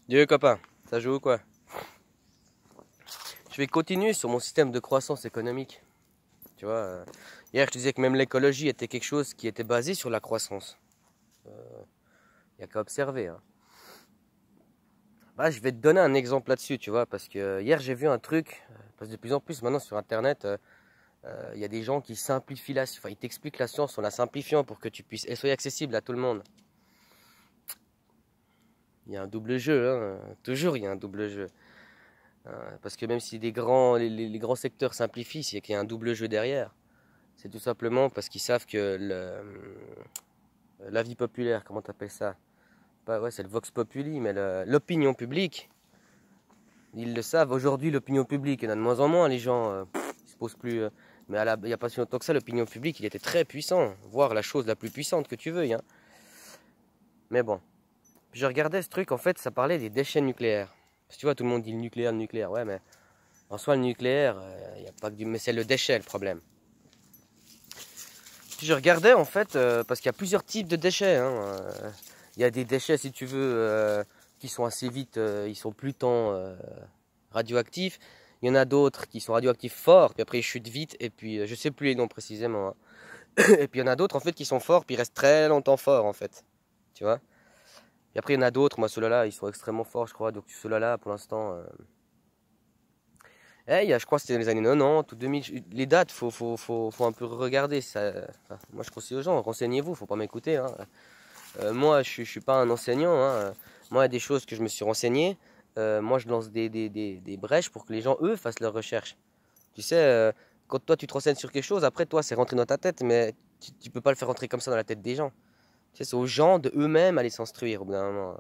Dieu copain, ça joue ou quoi? Je vais continuer sur mon système de croissance économique. Tu vois, hier je te disais que même l'écologie était quelque chose qui était basé sur la croissance. Il n'y a qu'à observer. Hein. Bah, je vais te donner un exemple là-dessus, tu vois, parce que hier j'ai vu un truc, parce que de plus en plus maintenant sur Internet, il y a des gens qui simplifient la science, enfin ils t'expliquent la science en la simplifiant pour que tu puisses, elle soit accessible à tout le monde. Il y a un double jeu, hein. Toujours il y a un double jeu. Parce que même si les grands secteurs simplifient, c'est qu'il y a un double jeu derrière. C'est tout simplement parce qu'ils savent que l'avis populaire, comment t'appelles ça? Bah ouais, c'est le vox populi, mais l'opinion publique, ils le savent. Aujourd'hui, l'opinion publique, il y en a de moins en moins, les gens, ils se posent plus. Mais il n'y a pas si longtemps que ça, l'opinion publique, il était très puissant, voire la chose la plus puissante que tu veux. Hein. Mais bon, je regardais ce truc, en fait, ça parlait des déchets nucléaires. Parce que tu vois, tout le monde dit le nucléaire, ouais, mais en soi, le nucléaire, il y a pas que du. Mais c'est le déchet le problème. Puis je regardais en fait, parce qu'il y a plusieurs types de déchets. Hein. Il y a des déchets, si tu veux, qui sont assez vite, ils sont plus tant radioactifs. Il y en a d'autres qui sont radioactifs forts, puis après ils chutent vite, et puis je sais plus les noms précisément. Hein. Et puis il y en a d'autres en fait qui sont forts, puis ils restent très longtemps forts en fait. Tu vois? Et après il y en a d'autres, moi ceux-là, ils sont extrêmement forts, je crois. Donc ceux-là, pour l'instant. Je crois que c'était dans les années 90 ou 2000. Les dates, faut un peu regarder. Ça, enfin, moi, je conseille aux gens, renseignez-vous, faut pas m'écouter. Hein. Moi, je suis pas un enseignant. Hein. Moi, il y a des choses que je me suis renseigné. Moi, je lance des brèches pour que les gens, eux, fassent leurs recherches. Tu sais, quand toi, tu te renseignes sur quelque chose, après, toi, c'est rentré dans ta tête, mais tu peux pas le faire rentrer comme ça dans la tête des gens. Tu sais, c'est aux gens de eux-mêmes aller s'instruire au bout d'un moment.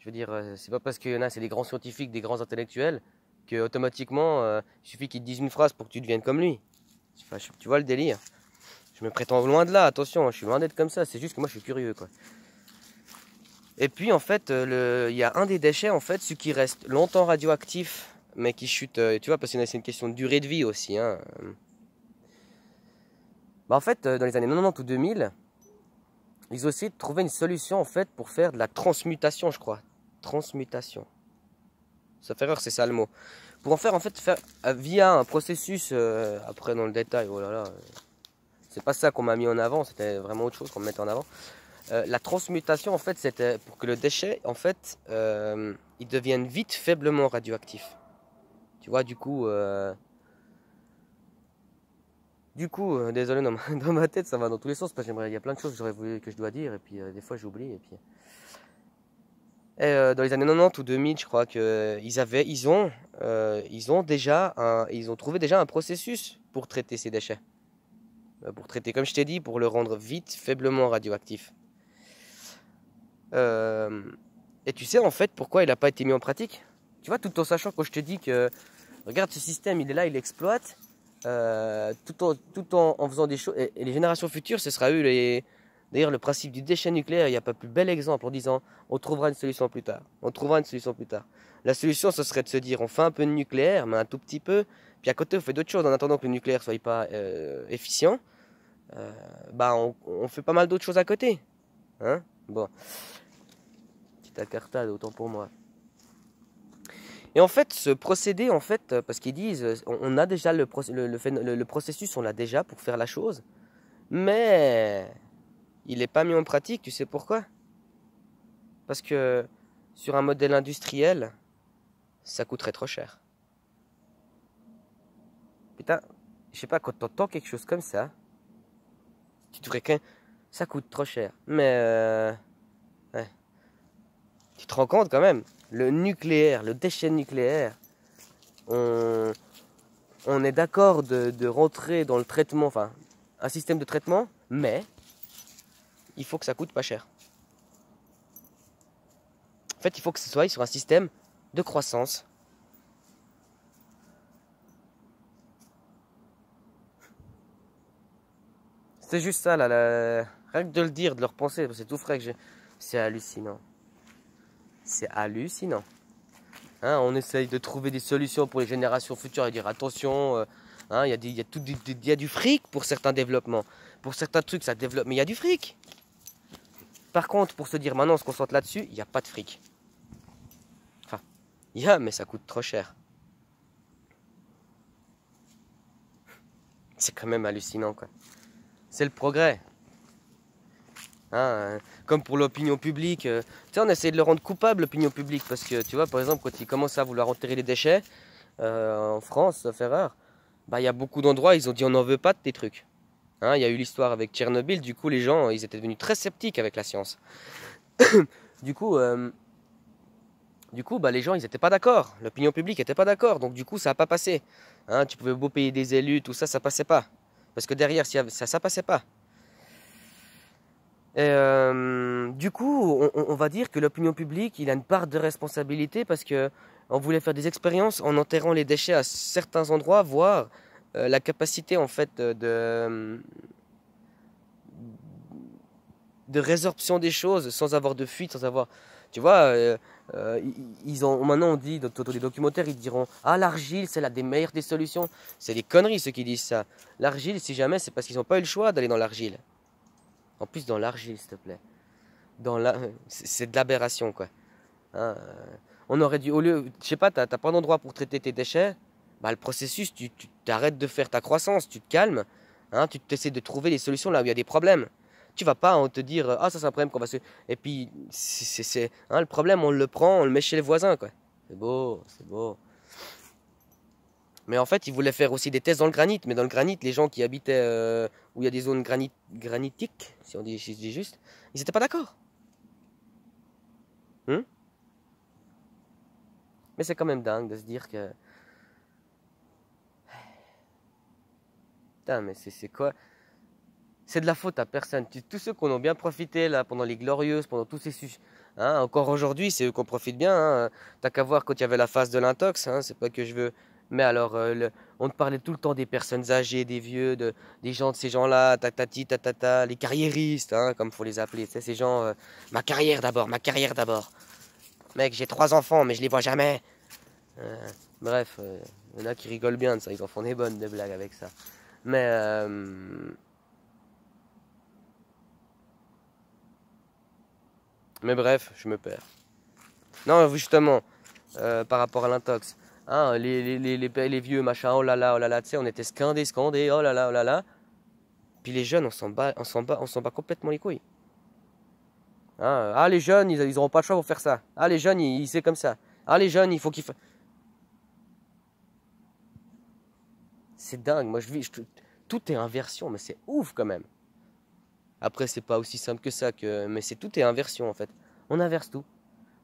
Je veux dire, c'est pas parce qu'il y en a, c'est des grands scientifiques, des grands intellectuels, que automatiquement, il suffit qu'il te dise une phrase pour que tu deviennes comme lui. Enfin, tu vois le délire. Je me prétends loin de là, attention, je suis loin d'être comme ça, c'est juste que moi je suis curieux, quoi. Et puis en fait, il y a un des déchets, en fait, celui qui reste longtemps radioactif, mais qui chute, tu vois, parce que c'est une question de durée de vie aussi. Hein. Bah, en fait, dans les années 90 ou 2000, ils ont essayé de trouver une solution, en fait, pour faire de la transmutation, je crois. Transmutation. Ça fait erreur, c'est ça le mot. Pour en faire, en fait, via un processus, après dans le détail, oh là là, c'est pas ça qu'on m'a mis en avant, c'était vraiment autre chose qu'on me mettait en avant. La transmutation, en fait, c'était pour que le déchet, en fait, il devienne vite faiblement radioactif. Tu vois, désolé, dans ma tête, ça va dans tous les sens, parce qu'il y a plein de choses que je dois dire, et puis des fois j'oublie, et puis... dans les années 90 ou 2000, je crois que ils ont trouvé déjà un processus pour traiter ces déchets. Pour traiter, comme je t'ai dit, pour le rendre vite, faiblement radioactif. Euh, et tu sais en fait pourquoi il n'a pas été mis en pratique? Tu vois, tout en sachant que je te dis que, regarde ce système, il est là, il exploite, en faisant des choses. Et les générations futures, ce sera eux les... D'ailleurs, le principe du déchet nucléaire, il n'y a pas plus bel exemple en disant on trouvera une solution plus tard. On trouvera une solution plus tard. La solution, ce serait de se dire on fait un peu de nucléaire, mais un tout petit peu, puis à côté, on fait d'autres choses en attendant que le nucléaire soit pas efficient. Bah, on fait pas mal d'autres choses à côté. Hein? Bon, petite incartade, autant pour moi. Et en fait, ce procédé, en fait, parce qu'ils disent, on a déjà le processus, on l'a déjà pour faire la chose, mais il n'est pas mis en pratique, tu sais pourquoi? Parce que sur un modèle industriel, ça coûterait trop cher. Putain, je sais pas, quand t'entends quelque chose comme ça, tu devrais qu'un... Ça coûte trop cher. Mais, ouais. Tu te rends compte quand même, le nucléaire, le déchet nucléaire, on, on est d'accord de rentrer dans le traitement, enfin, un système de traitement, mais il faut que ça coûte pas cher. En fait, il faut que ce soit sur un système de croissance. C'est juste ça, là, rien que de le dire, de le repenser, c'est tout frais que j'ai. C'est hallucinant. C'est hallucinant. Hein, on essaye de trouver des solutions pour les générations futures et dire attention, hein, il y a du fric pour certains développements. Pour certains trucs, ça développe, mais il y a du fric. Par contre, pour se dire maintenant on se concentre là-dessus, il n'y a pas de fric. mais ça coûte trop cher. C'est quand même hallucinant, quoi. C'est le progrès. Hein, comme pour l'opinion publique. Tu sais, on essaie de le rendre coupable, l'opinion publique, parce que, tu vois, par exemple, quand ils commencent à vouloir enterrer les déchets, en France, sauf erreur, bah, il y a beaucoup d'endroits, ils ont dit on n'en veut pas de tes trucs. Hein, il y a eu l'histoire avec Tchernobyl, du coup, les gens, ils étaient devenus très sceptiques avec la science. Du coup, bah, les gens, ils n'étaient pas d'accord. L'opinion publique n'était pas d'accord, donc du coup, ça n'a pas passé. Hein, tu pouvais beau payer des élus, tout ça, ça passait pas. Parce que derrière, ça passait pas. Et du coup, on va dire que l'opinion publique, il a une part de responsabilité parce que on voulait faire des expériences en enterrant les déchets à certains endroits, voir la capacité en fait de résorption des choses sans avoir de fuite, sans avoir, tu vois, maintenant on dit dans les documentaires, ils diront ah l'argile c'est la des meilleures des solutions. C'est des conneries ceux qui disent ça. L'argile, si jamais, c'est parce qu'ils n'ont pas eu le choix d'aller dans l'argile. En plus dans l'argile, s'il te plaît. C'est de l'aberration, quoi. Hein, on aurait dû, au lieu, je sais pas, t'as pas d'endroit pour traiter tes déchets, bah, le processus, tu t'arrêtes de faire ta croissance, tu te calmes, hein, tu essaies de trouver des solutions là où il y a des problèmes. Tu vas pas te dire, ah, ça c'est un problème qu'on va se. Et puis, le problème, on le prend, on le met chez les voisins, quoi. C'est beau, c'est beau. Mais en fait, ils voulaient faire aussi des tests dans le granit. Mais dans le granit, les gens qui habitaient où il y a des zones granitiques, si je dis juste, ils n'étaient pas d'accord. Hein. Mais c'est quand même dingue de se dire que. Putain, mais c'est quoi? C'est de la faute à personne. Tous ceux qui en ont bien profité là, pendant les Glorieuses, pendant tous ces sujets. Hein, encore aujourd'hui, c'est eux qu'on profite bien. Hein. T'as qu'à voir quand il y avait la phase de l'intox. Hein, c'est pas que je veux. Mais alors, on te parlait tout le temps des personnes âgées, des vieux, des gens de ces gens-là, tatati, tatata, les carriéristes, hein, comme faut les appeler. Tu sais, ces gens, ma carrière d'abord, ma carrière d'abord. Mec, j'ai 3 enfants, mais je les vois jamais. Euh, bref, il y en a qui rigolent bien de ça, ils en font des bonnes des blagues avec ça. Mais, bref, je me perds. Non, justement, par rapport à l'intox. Hein, les vieux, machin, oh là là, tu sais, on était scandés, oh là là, oh là là. Puis les jeunes, on s'en bat complètement les couilles. Hein, ah, les jeunes, ils auront pas le choix pour faire ça. Ah, les jeunes, c'est comme ça. Ah, les jeunes, il faut qu'ils fassent. C'est dingue, moi tout est inversion, mais c'est ouf quand même. Après, c'est pas aussi simple que ça, mais tout est inversion en fait. On inverse tout.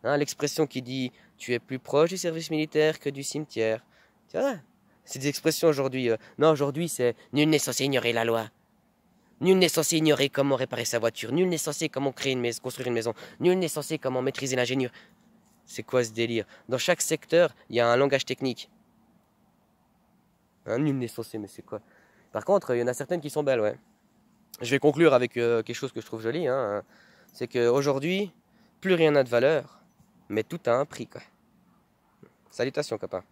Hein, l'expression qui dit tu es plus proche du service militaire que du cimetière. Tu vois, c'est des expressions aujourd'hui. Non, aujourd'hui, c'est nul n'est censé ignorer la loi. Nul n'est censé ignorer comment réparer sa voiture. Nul n'est censé comment construire une maison. Nul n'est censé comment maîtriser l'ingénieur. C'est quoi ce délire? Dans chaque secteur, il y a un langage technique. Hein, nul n'est censé, mais c'est quoi? Par contre, il y en a certaines qui sont belles, ouais. Je vais conclure avec quelque chose que je trouve joli. Hein. C'est qu'aujourd'hui, plus rien n'a de valeur, mais tout a un prix, quoi. Salutations, copain.